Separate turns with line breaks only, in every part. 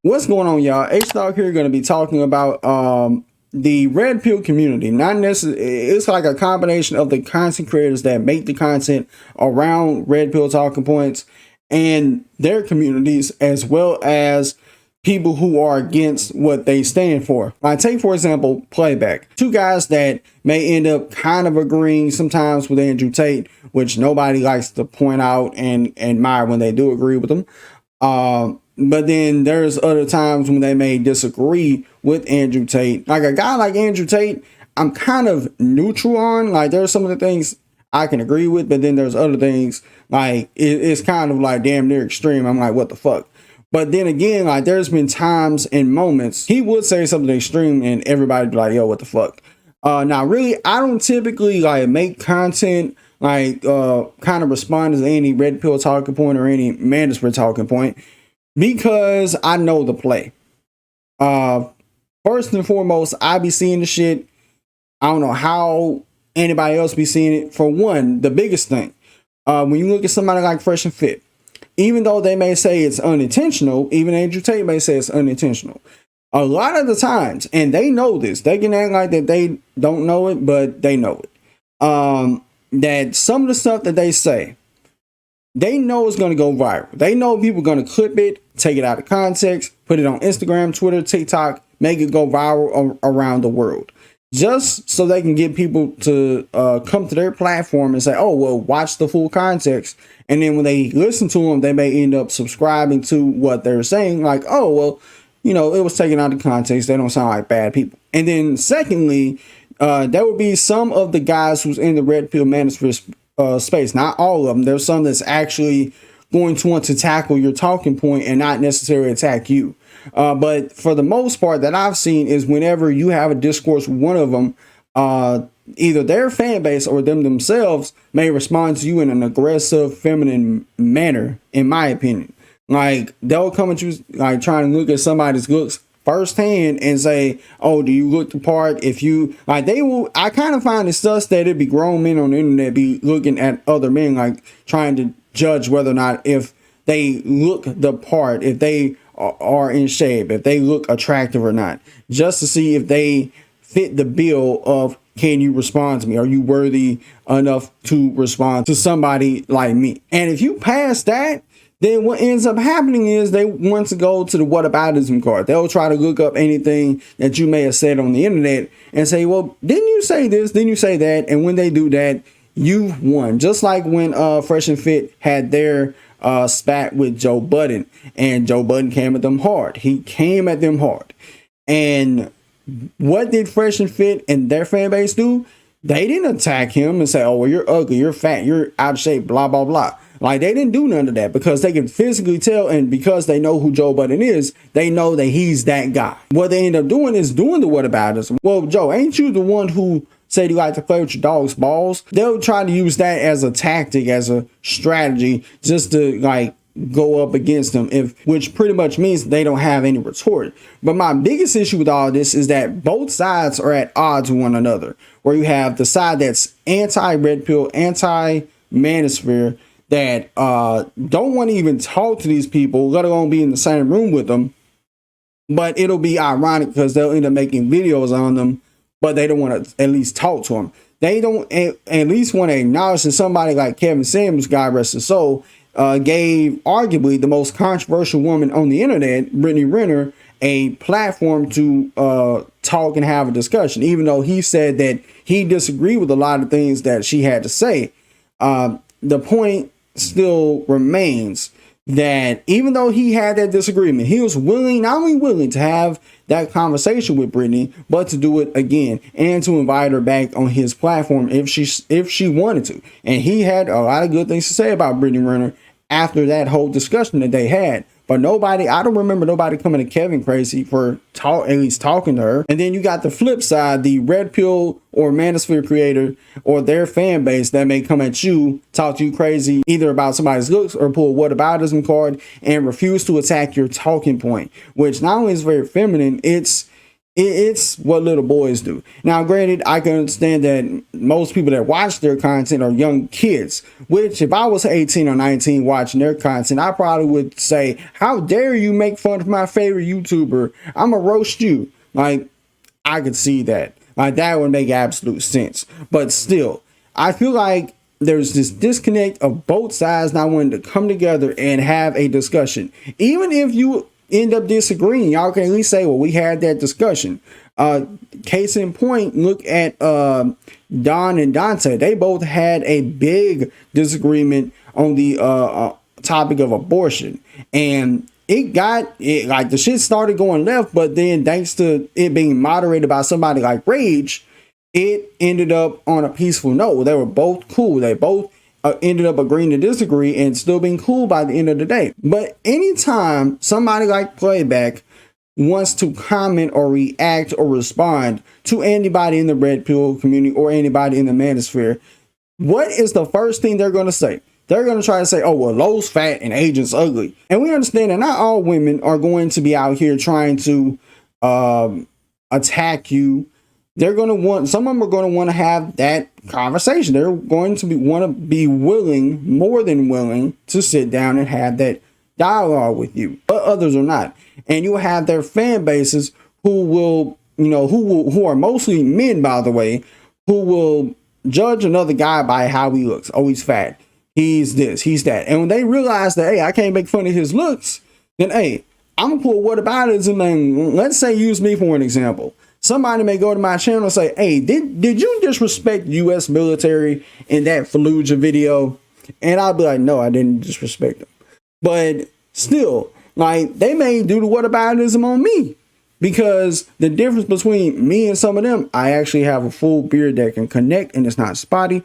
What's going on, y'all? H-Dog here, going to be talking about the Red Pill community. Not necessarily, it's like a combination of the content creators that make the content around Red Pill talking points and their communities, as well as people who are against what they stand for. I take, for example, Playback. Two guys that may end up kind of agreeing sometimes with Andrew Tate, which nobody likes to point out and admire when they do agree with them. But then there's other times when they may disagree with Andrew Tate. Like a guy like Andrew Tate, I'm kind of neutral on. Like there's some of the things I can agree with, but then there's other things like it's kind of like damn near extreme. I'm like, what the fuck? But then again, like there's been times and moments he would say something extreme and everybody be like, yo, what the fuck? Now really, I don't typically like make content like kind of respond to any Red Pill talking point or any Manosphere talking point, because I know the play. First and foremost, I be seeing the shit. I don't know how anybody else be seeing it. For one, the biggest thing, when you look at somebody like Fresh and Fit, even though they may say it's unintentional, even Andrew Tate may say it's unintentional. A lot of the times, and they know this, they can act like that they don't know it, but they know it. That some of the stuff that they say, they know it's going to go viral. They know people are going to clip it, take it out of context, put it on Instagram, Twitter, TikTok, make it go viral around the world. Just so they can get people to come to their platform and say, oh, well, watch the full context. And then when they listen to them, they may end up subscribing to what they're saying. Like, oh, well, you know, it was taken out of context. They don't sound like bad people. And then secondly, there would be some of the guys who's in the Red Pill Manosphere space. Not all of them. There's some that's actually going to want to tackle your talking point and not necessarily attack you. But for the most part that I've seen is whenever you have a discourse with one of them, either their fan base or them themselves may respond to you in an aggressive, feminine manner, in my opinion. Like they'll come at you like trying to look at somebody's looks firsthand and say, oh, do you look the part? If you like, they will. I kind of find it sus that it'd be grown men on the internet be looking at other men, like trying to judge whether or not if they look the part, if they are in shape, if they look attractive or not, just to see if they fit the bill of, can you respond to me? Are you worthy enough to respond to somebody like me? And if you pass that, then what ends up happening is they want to go to the whataboutism card. They'll try to look up anything that you may have said on the internet and say, well, didn't you say this? Didn't you say that? And when they do that, you've won. Just like when Fresh and Fit had their spat with Joe Budden, and Joe Budden came at them hard. He came at them hard. And what did Fresh and Fit and their fan base do? They didn't attack him and say, oh, well, you're ugly, you're fat, you're out of shape, blah, blah, blah. Like, they didn't do none of that because they can physically tell, and because they know who Joe Budden is, they know that he's that guy. What they end up doing is doing the whataboutism. Well, Joe, ain't you the one who said you like to play with your dog's balls? They'll try to use that as a tactic, as a strategy, just to like go up against them, which pretty much means they don't have any retort. But my biggest issue with all this is that both sides are at odds with one another, where you have the side that's anti-Red Pill, anti-Manosphere, that don't want to even talk to these people, let alone be in the same room with them. But it'll be ironic because they'll end up making videos on them, but they don't want to at least talk to them. They don't at least want to acknowledge that somebody like Kevin Samuels, God rest his soul, gave arguably the most controversial woman on the internet, Brittany Renner, a platform to talk and have a discussion, even though he said that he disagreed with a lot of things that she had to say. The point still remains that even though he had that disagreement, he was willing, not only willing to have that conversation with Brittany, but to do it again and to invite her back on his platform if she wanted to. And he had a lot of good things to say about Brittany Renner after that whole discussion that they had. But nobody, I don't remember nobody coming to Kevin crazy for at least talking to her. And then you got the flip side, the Red Pill or Manosphere creator or their fan base that may come at you, talk to you crazy, either about somebody's looks or pull a whataboutism card and refuse to attack your talking point, which not only is very feminine, it's It's what little boys do. Now, granted, I can understand that most people that watch their content are young kids, which if I was 18 or 19 watching their content, I probably would say, how dare you make fun of my favorite YouTuber? I'm going to roast you. Like, I could see that. Like, that would make absolute sense. But still, I feel like there's this disconnect of both sides not wanting to come together and have a discussion. Even if you end up disagreeing, y'all can at least say, well, we had that discussion. Case in point, look at Don and Dante. They both had a big disagreement on the topic of abortion, and it like the shit started going left, but then thanks to it being moderated by somebody like Rage, it ended up on a peaceful note. They were both cool. They both ended up agreeing to disagree and still being cool by the end of the day. But anytime somebody like Playback wants to comment or react or respond to anybody in the Red Pill community or anybody in the manosphere, what is the first thing they're going to say? They're going to try to say, oh, well, Lowe's fat and Agent's ugly. And we understand that not all women are going to be out here trying to attack you. They're going to want, some of them are going to want to have that conversation. They're going to want to be willing, more than willing, to sit down and have that dialogue with you. But others are not. And you have their fan bases who will, who are mostly men, by the way, who will judge another guy by how he looks. Oh, he's fat. He's this, he's that. And when they realize that, hey, I can't make fun of his looks, then, hey, I'm going to pull whataboutism and let's say use me for an example. Somebody may go to my channel and say, hey, did you disrespect U.S. military in that Fallujah video? And I'll be like, no, I didn't disrespect them. But still, like, they may do the whataboutism on me because the difference between me and some of them, I actually have a full beard that can connect and it's not spotty.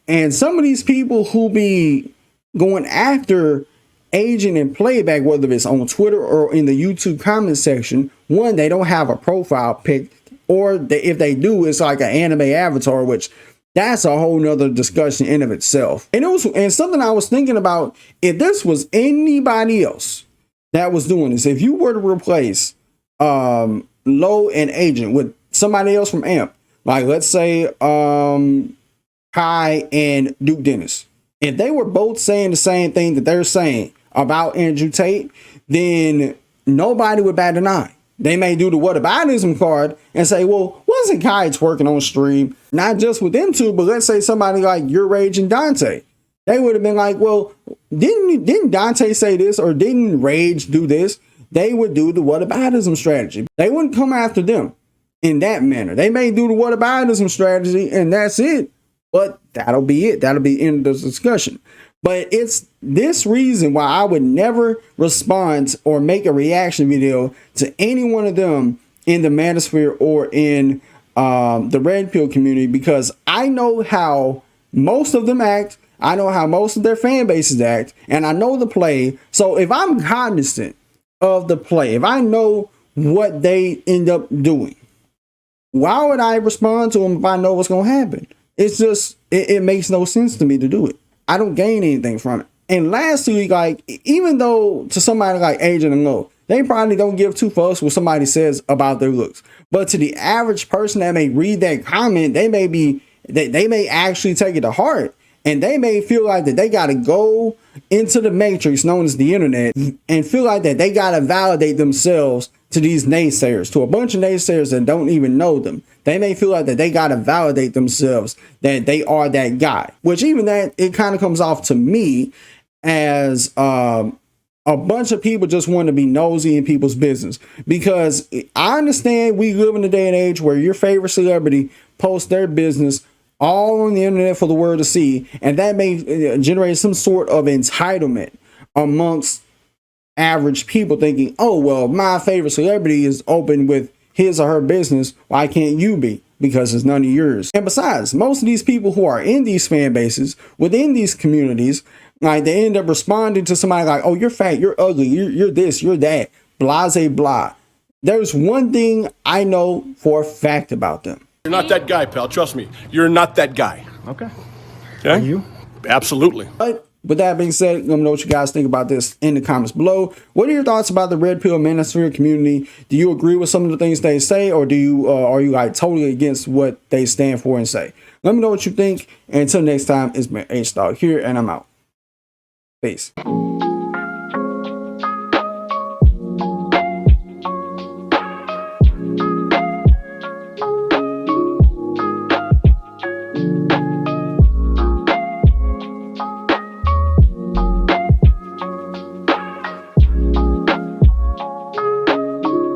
And some of these people who be going after Agent and Playback, whether it's on Twitter or in the YouTube comment section, one, they don't have a profile pic, or if they do, it's like an anime avatar, which that's a whole nother discussion in of itself. And something I was thinking about, if this was anybody else that was doing this, if you were to replace Low and Agent with somebody else from AMP, like let's say Kai and Duke Dennis, if they were both saying the same thing that they're saying about Andrew Tate, then nobody would bat an eye. They may do the whataboutism card and say, well, wasn't Kai twerking on stream? Not just with them two, but let's say somebody like Your Rage and Dante. They would have been like, well, didn't Dante say this, or didn't Rage do this? They would do the whataboutism strategy. They wouldn't come after them in that manner. They may do the whataboutism strategy and that's it. But that'll be it. That'll be the end of the discussion. But it's this reason why I would never respond or make a reaction video to any one of them in the manosphere or in the Red Pill community, because I know how most of them act. I know how most of their fan bases act, and I know the play. So if I'm cognizant of the play, if I know what they end up doing, why would I respond to them if I know what's going to happen? It's just, it makes no sense to me to do it. I don't gain anything from it. And lastly, like, even though to somebody like Agent and Low, they probably don't give two fucks what somebody says about their looks. But to the average person that may read that comment, they may actually take it to heart. And they may feel like that they got to go into the matrix known as the internet and feel like that they got to validate themselves to these naysayers, to a bunch of naysayers that don't even know them. They may feel like that they got to validate themselves, that they are that guy, which even that, it kind of comes off to me as a bunch of people just want to be nosy in people's business. Because I understand we live in a day and age where your favorite celebrity posts their business all on the internet for the world to see, and that may generate some sort of entitlement amongst average people, thinking, oh, well, my favorite celebrity is open with his or her business, why can't you be? Because it's none of yours. And besides, most of these people who are in these fan bases, within these communities, like, they end up responding to somebody like, oh, you're fat, you're ugly, you're this, you're that, blase blah. There's one thing I know for a fact about them.
You're not that guy, pal. Trust me. You're not that guy.
Okay.
Okay?
Are you?
Absolutely.
But With that being said, let me know what you guys think about this in the comments below. What are your thoughts about the Red Pill Manosphere community? Do you agree with some of the things they say, or do you are you like totally against what they stand for and say? Let me know what you think. And until next time, it's been H-Dog here, and I'm out. Peace.